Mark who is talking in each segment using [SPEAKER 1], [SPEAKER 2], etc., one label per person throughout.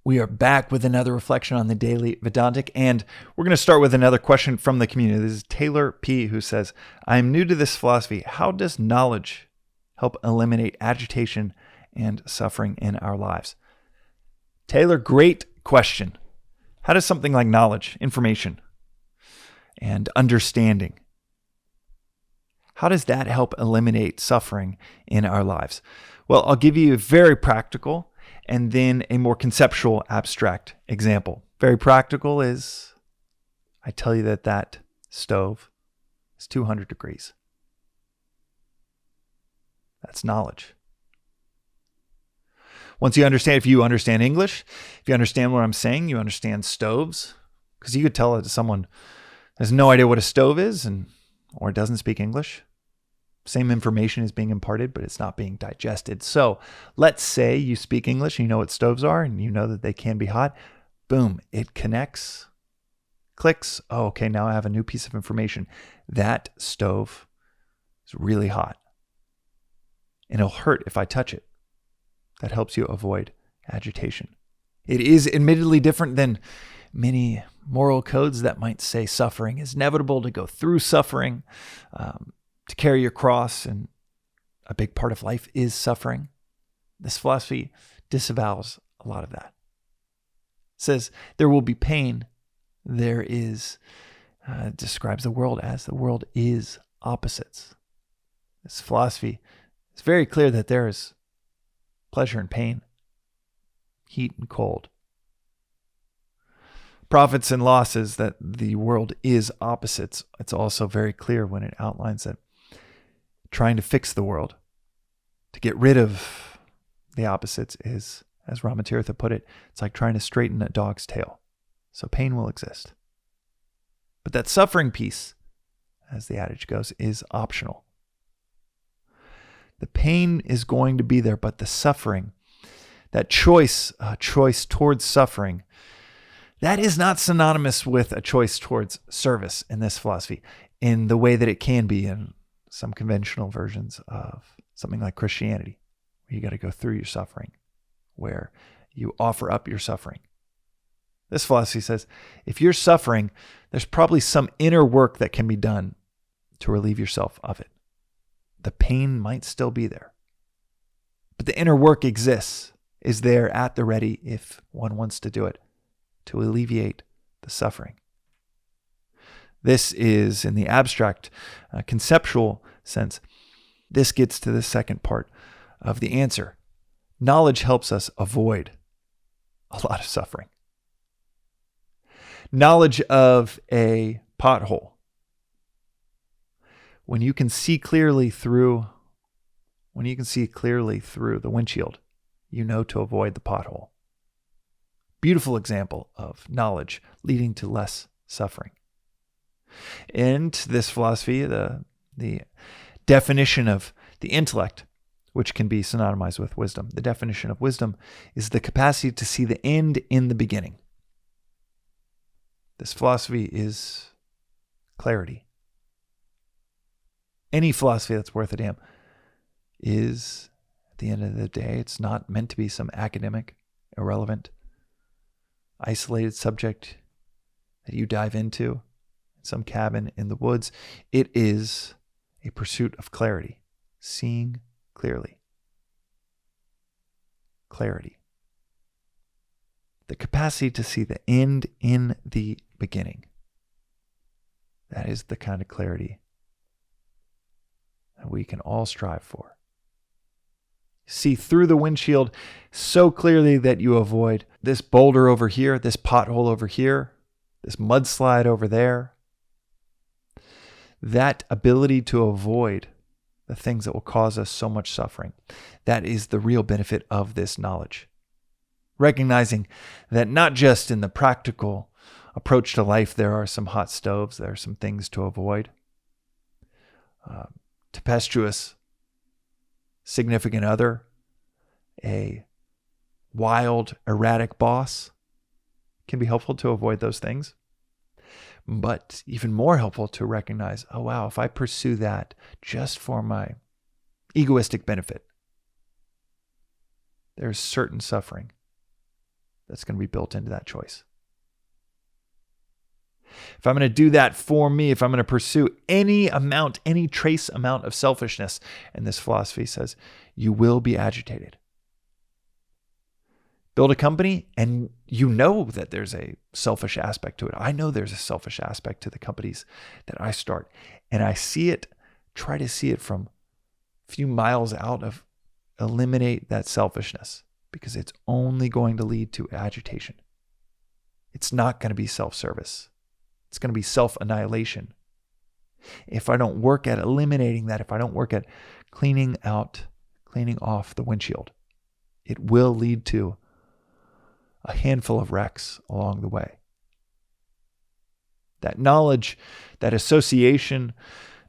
[SPEAKER 1] We are back with another reflection on the Daily Vedantic, and we're going to start with another question from the community. This is Taylor P., who says, I'm new to this philosophy. How does knowledge help eliminate agitation and suffering in our lives? Taylor, great question. How does something like knowledge, information, and understanding, how does that help eliminate suffering in our lives? Well, I'll give you a very practical and then a more conceptual, abstract example. Very practical is, I tell you that stove is 200 degrees. That's knowledge. Once you understand, if you understand English, if you understand what I'm saying, you understand stoves, because you could tell that someone has no idea what a stove is or doesn't speak English. Same information is being imparted, but it's not being digested. So let's say you speak English, and you know what stoves are, and you know that they can be hot. Boom, it connects, clicks. Oh, okay, now I have a new piece of information. That stove is really hot, and it'll hurt if I touch it. That helps you avoid agitation. It is admittedly different than many moral codes that might say suffering is inevitable, to go through suffering, to carry your cross, and a big part of life is suffering. This philosophy disavows a lot of that. It says there will be pain. There is, describes the world as the world is opposites. This philosophy is very clear that there is pleasure and pain, heat and cold, profits and losses, that the world is opposites. It's also very clear when it outlines that trying to fix the world, to get rid of the opposites, is, as Ramatirtha put it, it's like trying to straighten a dog's tail. So pain will exist. But that suffering piece, as the adage goes, is optional. The pain is going to be there, but the suffering, that choice towards suffering, that is not synonymous with a choice towards service in this philosophy, in the way that it can be in some conventional versions of something like Christianity, where you got to go through your suffering, where you offer up your suffering. This philosophy says, if you're suffering, there's probably some inner work that can be done to relieve yourself of it. The pain might still be there, but the inner work exists, is there at the ready if one wants to do it, to alleviate the suffering. This is, in the abstract, conceptual sense, this gets to the second part of the answer. Knowledge helps us avoid a lot of suffering. Knowledge of a pothole. When you can see clearly through the windshield, you know to avoid the pothole. Beautiful example of knowledge leading to less suffering. And this philosophy, the definition of the intellect, which can be synonymized with wisdom, the definition of wisdom is the capacity to see the end in the beginning. This philosophy is clarity. Any philosophy that's worth a damn is, at the end of the day, it's not meant to be some academic, irrelevant, isolated subject that you dive into in some cabin in the woods. It is a pursuit of clarity, seeing clearly. Clarity. The capacity to see the end in the beginning. That is the kind of clarity that we can all strive for. See through the windshield so clearly that you avoid this boulder over here, this pothole over here, this mudslide over there. That ability to avoid the things that will cause us so much suffering, that is the real benefit of this knowledge. Recognizing that not just in the practical approach to life, there are some hot stoves, there are some things to avoid. Tempestuous significant other, a wild, erratic boss, can be helpful to avoid those things. But even more helpful to recognize, oh wow, if I pursue that just for my egoistic benefit, there's certain suffering that's going to be built into that choice. If I'm going to do that for me, if I'm going to pursue any trace amount of selfishness, and this philosophy says, you will be agitated. Build a company and you know that there's a selfish aspect to it. I know there's a selfish aspect to the companies that I start. And I try to see it from a few miles out of eliminate that selfishness, because it's only going to lead to agitation. It's not going to be self-service. It's going to be self-annihilation. If I don't work at eliminating that, if I don't work at cleaning off the windshield, it will lead to a handful of wrecks along the way. That knowledge, that association,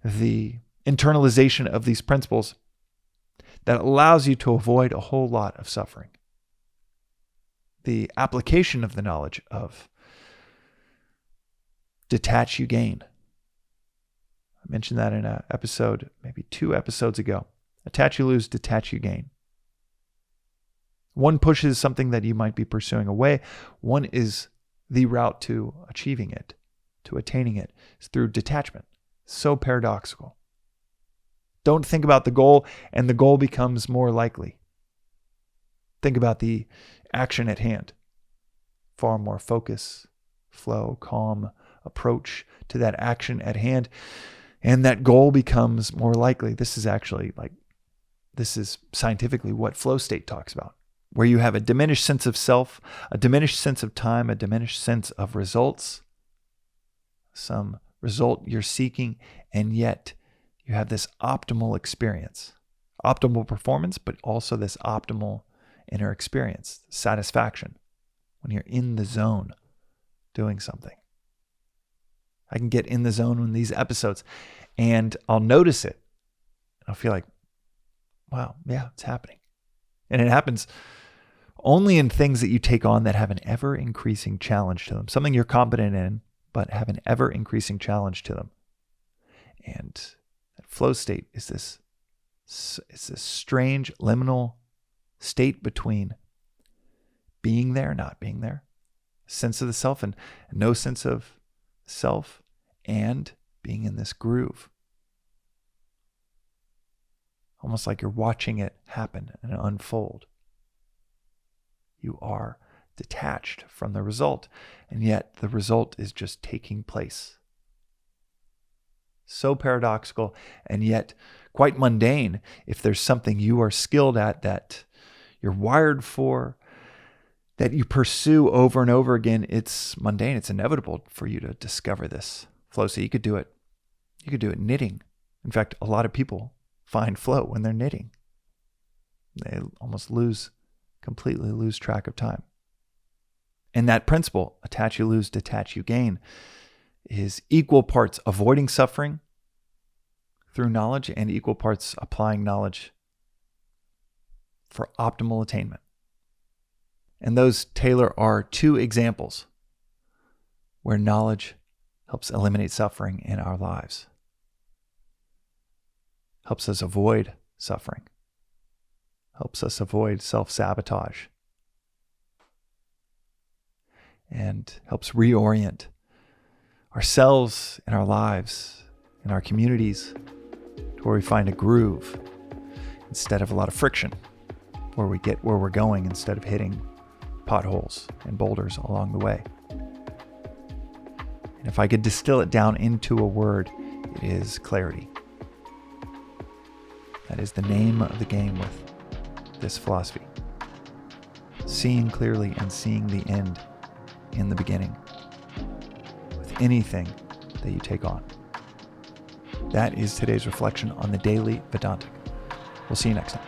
[SPEAKER 1] the internalization of these principles, that allows you to avoid a whole lot of suffering. The application of the knowledge of detach, you gain. I mentioned that in an episode, maybe 2 episodes ago. Attach, you lose, detach, you gain. One pushes something that you might be pursuing away. One is the route to achieving it, to attaining it. It's through detachment. So paradoxical. Don't think about the goal, and the goal becomes more likely. Think about the action at hand. Far more focus, flow, calm approach to that action at hand, and that goal becomes more likely. This is scientifically what flow state talks about, where you have a diminished sense of self, a diminished sense of time, a diminished sense of results, some result you're seeking, and yet you have this optimal experience, optimal performance, but also this optimal inner experience, satisfaction, when you're in the zone doing something. I can get in the zone in these episodes and I'll notice it. I'll feel like, wow, yeah, it's happening. And it happens only in things that you take on that have an ever-increasing challenge to them, something you're competent in, but have an ever-increasing challenge to them. And that flow state is this strange liminal state between being there, not being there, sense of the self and no sense of self, and being in this groove. Almost like you're watching it happen and unfold. You are detached from the result, and yet the result is just taking place. So paradoxical, and yet quite mundane. If there's something you are skilled at, that you're wired for, that you pursue over and over again, it's mundane. It's inevitable for you to discover this flow. So you could do it. You could do it knitting. In fact, a lot of people find flow when they're knitting. They almost completely lose track of time. And that principle, attach, you lose, detach, you gain, is equal parts avoiding suffering through knowledge and equal parts applying knowledge for optimal attainment. And those, Taylor, are 2 examples where knowledge helps eliminate suffering in our lives, helps us avoid suffering, helps us avoid self-sabotage, and helps reorient ourselves and our lives and our communities to where we find a groove instead of a lot of friction, where we get where we're going instead of hitting potholes and boulders along the way. And if I could distill it down into a word, it is clarity. That is the name of the game with this philosophy. Seeing clearly and seeing the end in the beginning with anything that you take on. That is today's reflection on the Daily Vedantic. We'll see you next time.